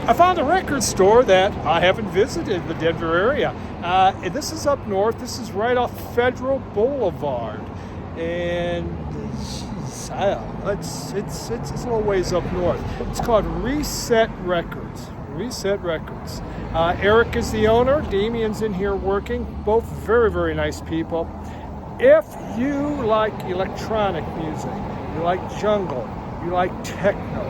I found a record store that I haven't visited the Denver area. And this is up north. This is right off Federal Boulevard. And geez, it's a little ways up north. It's called Reset Records. Reset Records. Eric is the owner. Damien's in here working. Both very, very nice people. If you like electronic music, you like jungle, you like techno,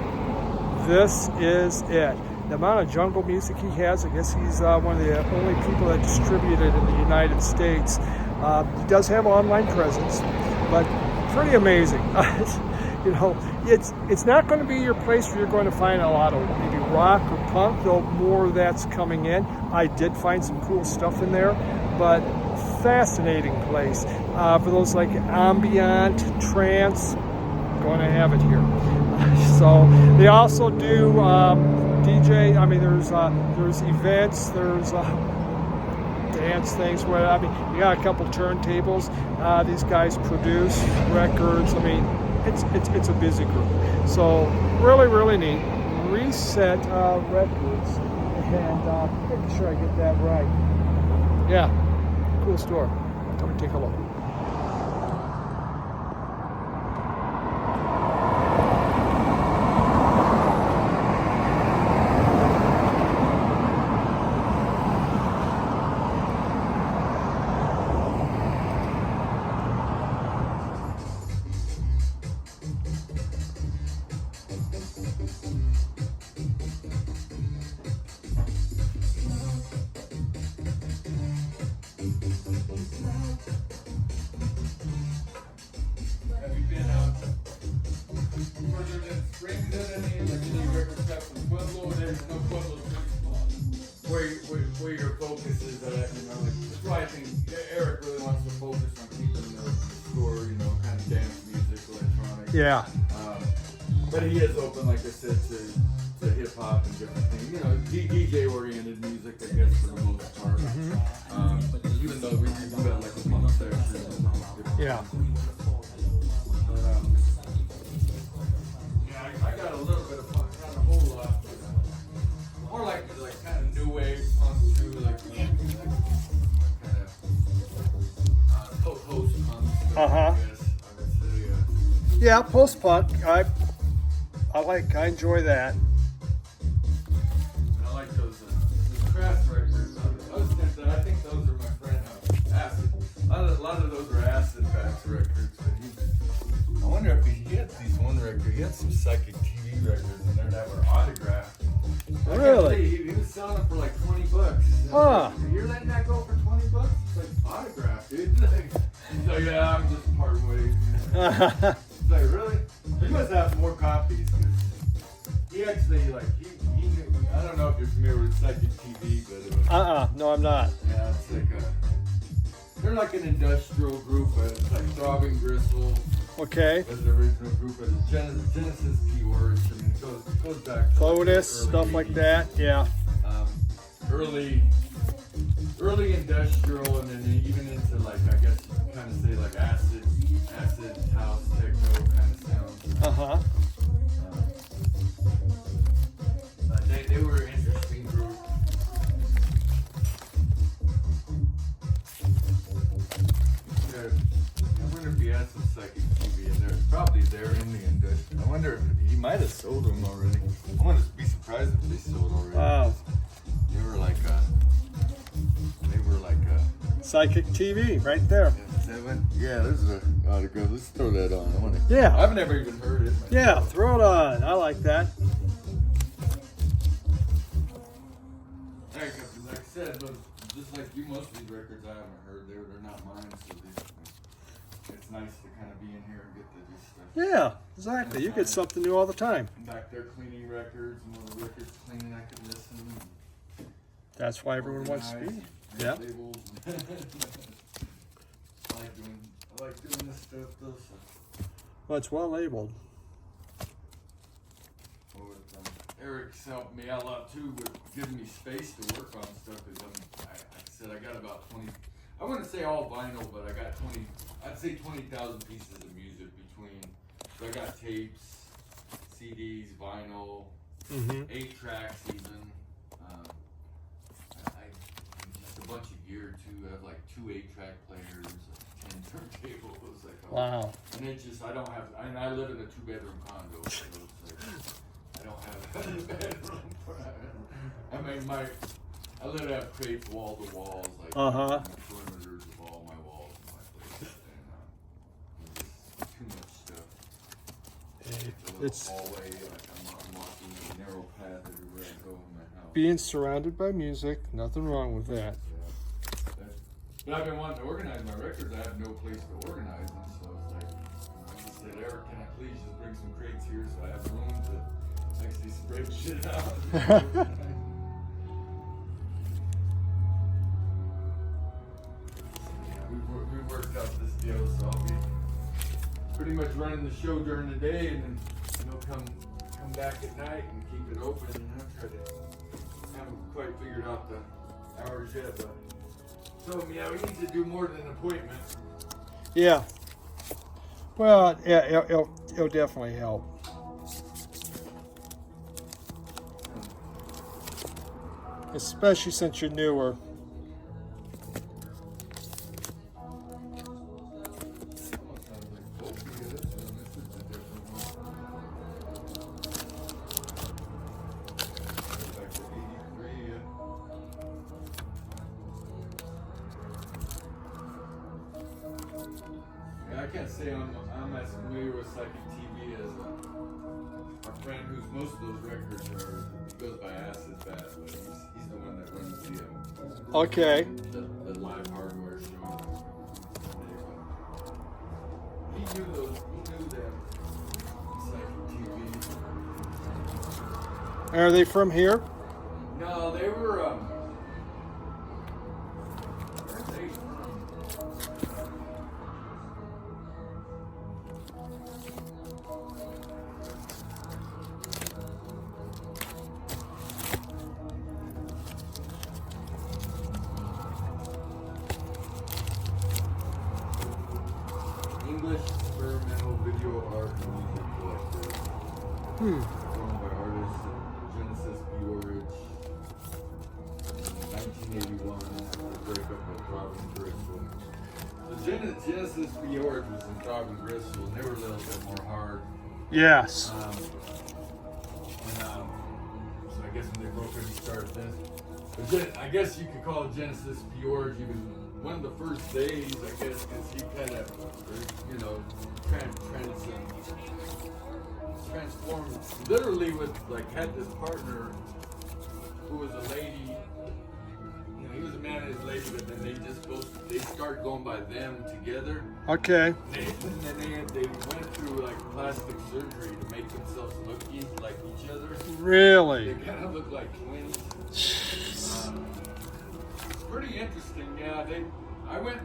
this is it. The amount of jungle music he has, I guess he's one of the only people that distribute it in the United States. He does have an online presence, but pretty amazing. It's not going to be your place where you're going to find a lot of maybe rock or punk, though more of that's coming in. I did find some cool stuff in there, but fascinating place. For those like ambient, trance, going to have it here. So they also do DJ. I mean, there's events, there's dance things. Where you got a couple turntables. These guys produce records. I mean, it's a busy group. So really, really neat. Reset Records, and making sure I get that right. Yeah, cool store. Come and take a look. Have you been out further than Springfield, any record shops in Pueblo? There's no Pueblo where your focus is at, that's why I think Eric really wants to focus on keeping the store, kind of dance music, electronic. Yeah. But he is open, like I said, to hip hop and different things. DJ oriented music, I guess, for the most part. Even though we do got like a punk section. Yeah. I got a little bit of fun, not a whole lot, but more like kind of new wave punk too, kind of post punk stuff, I guess I would say. Yeah, post punk. I enjoy that. I like those craft records. I think those are my friend Acid. A lot of those are Acid Facts records. But I wonder if he had these one record. He had some psychic TV records in there that were autographed. Really? He was selling them for like $20. Huh. You're letting that go for $20? It's like autographed, dude. So yeah, I'm just parting ways. It's like, really? He must have more copies. He actually, he knew, I don't know if you're familiar with Psychic TV, but it was, No, I'm not. yeah, it's like they're like an industrial group, but it's like Throbbing Gristle. Okay. Was the original group, but it's Genesis Keywords. I mean, it goes back to Clodus, stuff 80s. like that. Yeah. Early industrial, and then even into I guess you can kind of say acid house, techno kind of sounds. They were an interesting group. I wonder if he had some psychic TV in there. It's probably there in the industry. I wonder if he might have sold them already. I wouldn't be surprised if they sold already. Wow. They were like Psychic TV, right there. Yeah, there's an autograph. Let's throw that on. Yeah. I've never even heard it. Yeah, throw it on. I like that. Like I said, but just like you, most of these records I haven't heard. They're not mine, so it's nice to kind of be in here and get the new stuff. Yeah, exactly. You get something new all the time. I'm back there cleaning records, and when the records clean, I can listen. That's why everyone wants to be. Yeah. I like doing this stuff though. So. Well, it's well labeled. Eric's helped me out a lot too with giving me space to work on stuff. Because like I said, I got about 20. I wouldn't say all vinyl, but I got 20. I'd say 20,000 pieces of music between. So I got tapes, CDs, vinyl, Mm-hmm. 8 tracks even. Um, I just a bunch of gear too. I have like 2 8-track players, 10 turntables. Like Wow. And it's just I don't have. I live in a 2-bedroom condo, so it's like I don't have a bedroom. I mean I literally have crates wall to walls, like perimeters of all my walls in my place, and just too much stuff. It's a little hallway, like I'm walking a narrow path everywhere I go in my house. Being surrounded by music, nothing wrong with that. Yeah. But I've been wanting to organize my records. I have no place to organize them, so it's like I just said, Eric, can I please just bring some crates here so I have room to actually spread shit out. We worked out this deal, so I'll be pretty much running the show during the day, and then come back at night and keep it open. I've tried to haven't quite figured out the hours yet, but so yeah, we need to do more than an appointment. Yeah. Well, yeah, it'll definitely help. Especially since you're newer. I can't say I'm as familiar with Psychic TV as our friend who's most of those records are. He goes by Acid Bat, but he's the one that runs Okay. the live hardware show. He knew them Psychic TV. Are they from here? No, they were where are they from? English experimental video art and music collective. Owned by artist Genesis Bjorage. 1981, after the breakup with Robin Bristol. So Genesis Bjorage was in Robin Bristol, and they were a little bit more hard. Yes. So I guess when they broke up, he started this. But I guess you could call Genesis Bjorage even one of the first days, I guess, because he kind of, transformed, literally had this partner who was a lady, he was a man and his lady, but then they start going by them together. Okay. And then they went through plastic surgery to make themselves look like each other. Really? They kind of look like twins. It's pretty interesting. Yeah, I went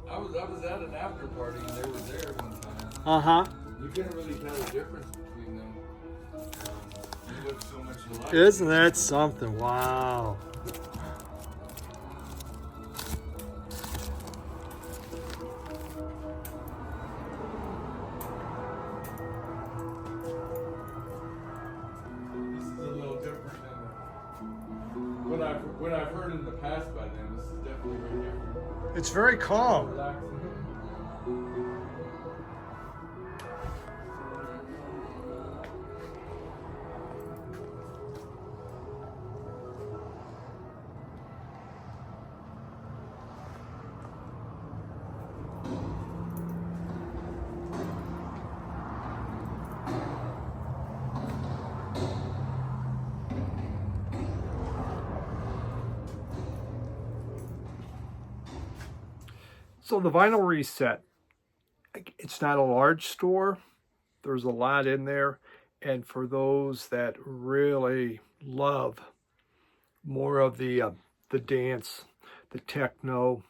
I was at an after party and they were there one time. You couldn't really tell the difference between them. They look so much alike. Isn't that something? Wow. This is a little different than what I've heard in the past by them. This is definitely very different. It's very calm. Relaxing. So the Vinyl Reset, it's not a large store. There's a lot in there. And for those that really love more of the dance, the techno,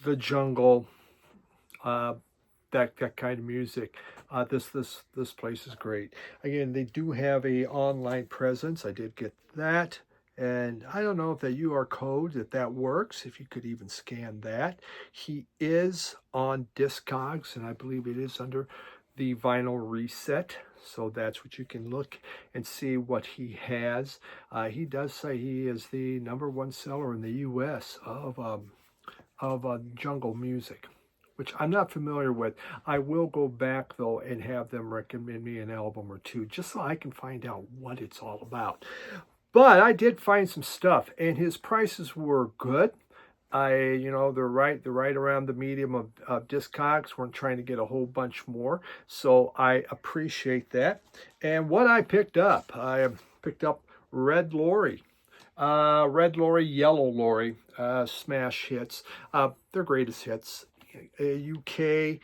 the jungle, that kind of music, this place is great. Again, they do have a online presence. I did get that. And I don't know if that UR code, if that works, if you could even scan that. He is on Discogs, and I believe it is under the vinyl reset. So that's what you can look and see what he has. He does say he is the #1 seller in the U.S. of jungle music, which I'm not familiar with. I will go back though and have them recommend me an album or two just so I can find out what it's all about. But I did find some stuff, and his prices were good. They're right around the medium of Discogs. We're trying to get a whole bunch more, so I appreciate that. And what I picked up Red Lorry, Yellow Lorry, smash hits. Their greatest hits. UK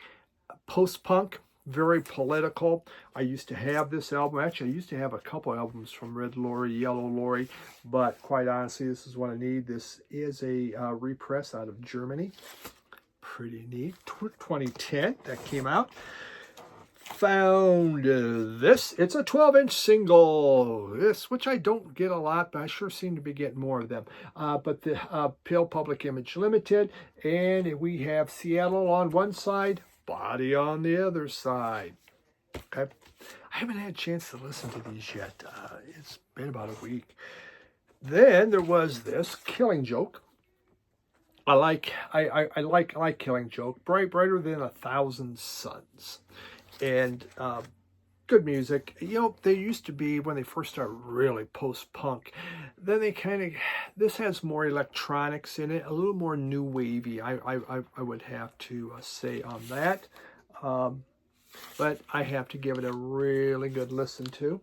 post-punk, very political. I used to have this album. Actually, I used to have a couple albums from Red Lorry, Yellow Lorry, but quite honestly, this is what I need. This is a repress out of Germany. Pretty neat. 2010 that came out. Found this. It's a 12-inch single. This, which I don't get a lot, but I sure seem to be getting more of them. But the Pale Public Image Limited, and we have Seattle on one side, Body on the other side. Okay, I haven't had a chance to listen to these yet. It's been about a week. Then there was this Killing Joke. I like Killing Joke. Brighter than 1,000 suns, and good music. They used to be, when they first started, really post-punk. Then they this has more electronics in it, a little more new wavy, I would have to say on that. But I have to give it a really good listen to.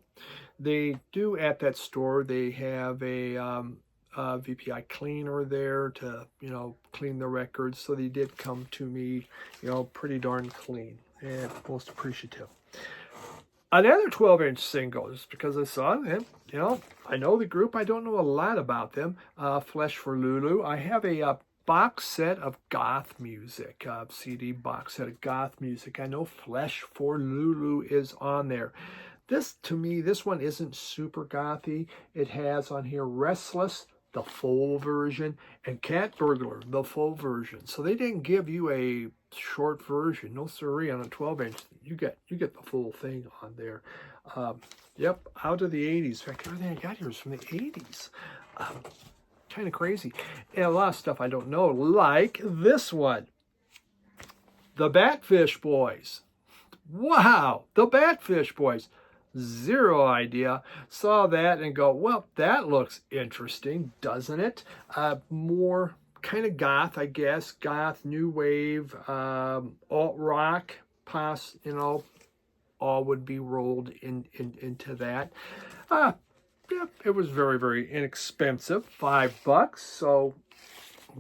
They do, at that store, they have a VPI cleaner there to, clean the records. So they did come to me, pretty darn clean, and most appreciative. Another 12-inch single, just because I saw them, I know the group. I don't know a lot about them. Flesh for Lulu. I have a box set of goth music, CD box set of goth music. I know Flesh for Lulu is on there. To me, this one isn't super gothy. It has on here Restless, the full version, and Cat Burglar, the full version. So they didn't give you a short version. No siree on a 12-inch. You get the full thing on there. Yep, out of the 80s. In fact, everything I got here is from the 80s. Kind of crazy. And a lot of stuff I don't know, like this one. The Batfish Boys. Wow, the Batfish Boys. Zero idea. Saw that and go, well, that looks interesting, doesn't it? More kind of goth, I guess. Goth, new wave, alt rock, all would be rolled into that. Yeah, it was very, very inexpensive, $5. So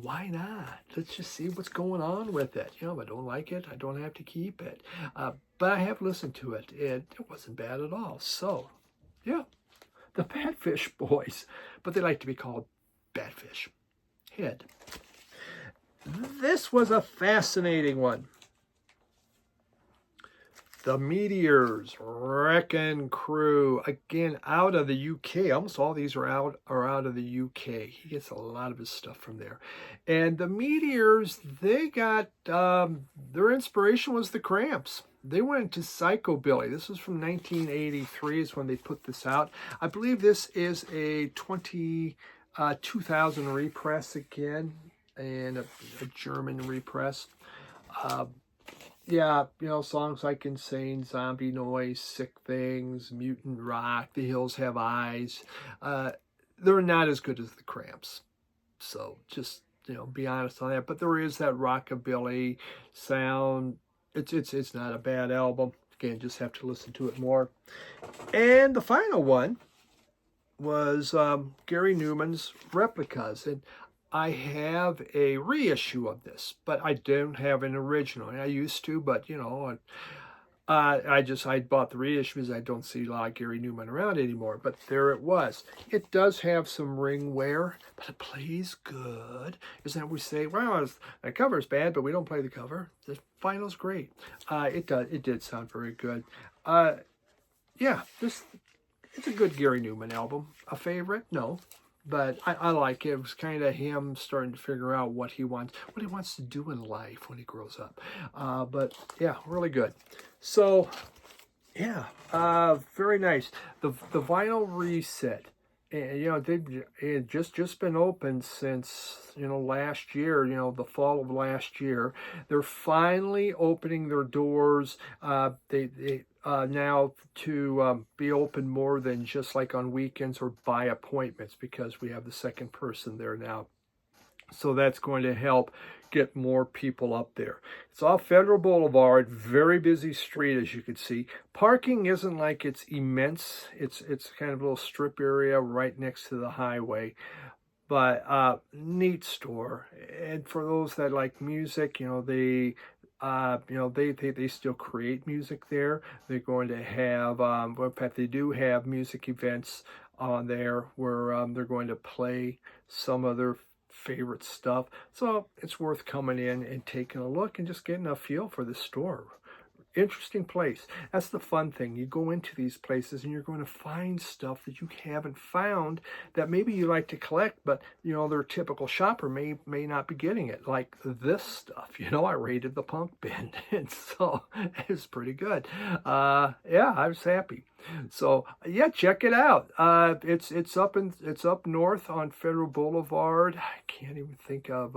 why not? Let's just see what's going on with it. If I don't like it, I don't have to keep it. But I have listened to it, and it wasn't bad at all. So, yeah, the Batfish Boys. But they like to be called Batfish Head. This was a fascinating one. The Meteors, Wrecking Crew, again, out of the UK. Almost all these are out of the UK. He gets a lot of his stuff from there. And the Meteors, they got, their inspiration was the Cramps. They went into psychobilly. This was from 1983 is when they put this out. I believe this is a 2000 repress again, and a German repress. Yeah, songs like Insane, Zombie Noise, Sick Things, Mutant Rock, The Hills Have Eyes. They're not as good as the Cramps. So just, be honest on that. But there is that rockabilly sound. It's not a bad album. Again, just have to listen to it more. And the final one was Gary Numan's Replicas. And I have a reissue of this, but I don't have an original. I used to, but I bought the reissue because I don't see a lot of Gary Numan around anymore. But there it was. It does have some ring wear, but it plays good. Isn't that what we say? Well, the cover's bad, but we don't play the cover. The vinyl's great. It did sound very good. Yeah, it's a good Gary Numan album. A favorite? No. but I like it. It was kind of him starting to figure out what he wants to do in life when he grows up. But yeah, really good. So yeah, very nice. The vinyl reset. And, they've just been open since, last year, the fall of last year. They're finally opening their doors. They now to be open more than just like on weekends or by appointments, because we have the second person there now. So that's going to help get more people up there. It's off Federal Boulevard, very busy street, as you can see. Parking isn't like it's immense. It's kind of a little strip area right next to the highway. But neat store. And for those that like music, they still create music there. They're going to have, in fact, they do have music events on there where they're going to play some of their favorite stuff. So it's worth coming in and taking a look and just getting a feel for the store. Interesting place. That's the fun thing. You go into these places and you're going to find stuff that you haven't found that maybe you like to collect, but their typical shopper may not be getting it. Like this stuff. I raided the punk bin, and so it's pretty good. Yeah, I was happy. So yeah, check it out. It's up north on Federal Boulevard. I can't even think of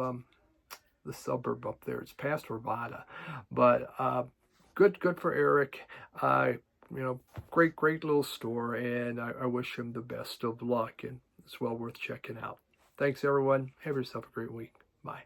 the suburb up there. It's past Arvada, but good for Eric. Great little store, and I wish him the best of luck, and it's well worth checking out. Thanks, everyone. Have yourself a great week. Bye.